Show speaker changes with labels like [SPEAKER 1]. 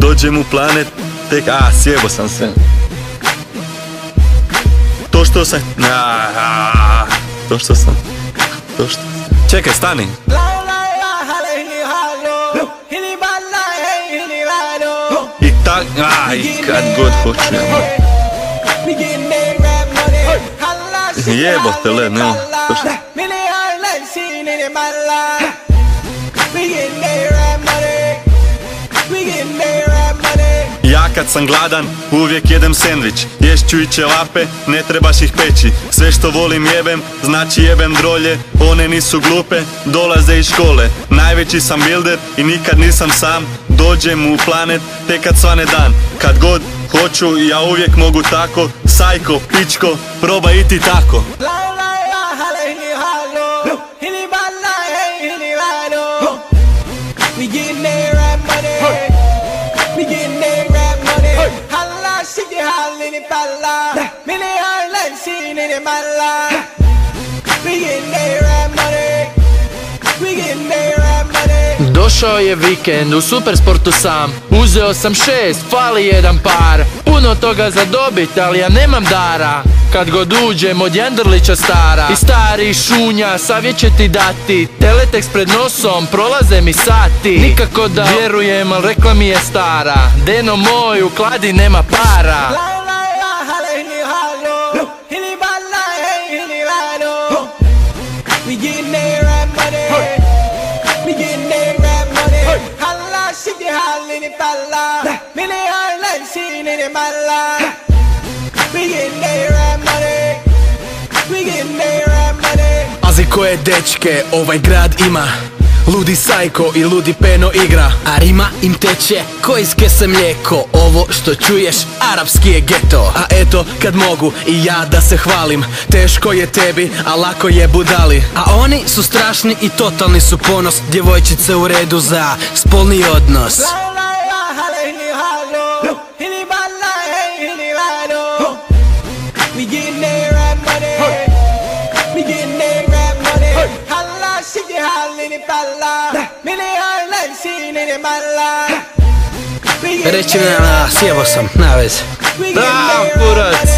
[SPEAKER 1] dođem u planet, tek, sjebo sam se. To što sam, čekaj, stani. I tak, kad god hoću, jebote le, ne, to što. Ja kad sam gladan, uvijek jedem sendvič. Ješću i ćevape, ne trebaš ih peći. Sve što volim jebem, znači jebem drolje. One nisu glupe, dolaze iz škole. Najveći sam builder i nikad nisam sam. Dođem u planet, tek kad svane dan. Kad god hoću, ja uvijek mogu tako. Sajko, pičko, probaj i ti tako.
[SPEAKER 2] Došao je vikend, u Supersportu sam. Uzeo sam 6, fali jedan par. Puno toga za dobit, ali ja nemam dara. Kad god uđem od Jandrlića stara i stari šunja, savjet će ti dati. Teletext pred nosom, prolaze mi sati. Nikako da vjerujem, al rekla mi je stara. Deno moj, u kladi nema para.
[SPEAKER 3] Pazi koje dečke ovaj grad ima. Ludi Sajko i ludi Peno igra. A rima im teče ko iz kese mlijeko. Ovo što čuješ, arapski je geto. A eto kad mogu i ja da se hvalim. Teško je tebi, a lako je budali. A oni su strašni i totalni su ponos. Djevojčice u redu za spolni odnos. Reći mi sjebo sam, na vez.
[SPEAKER 1] Kurac.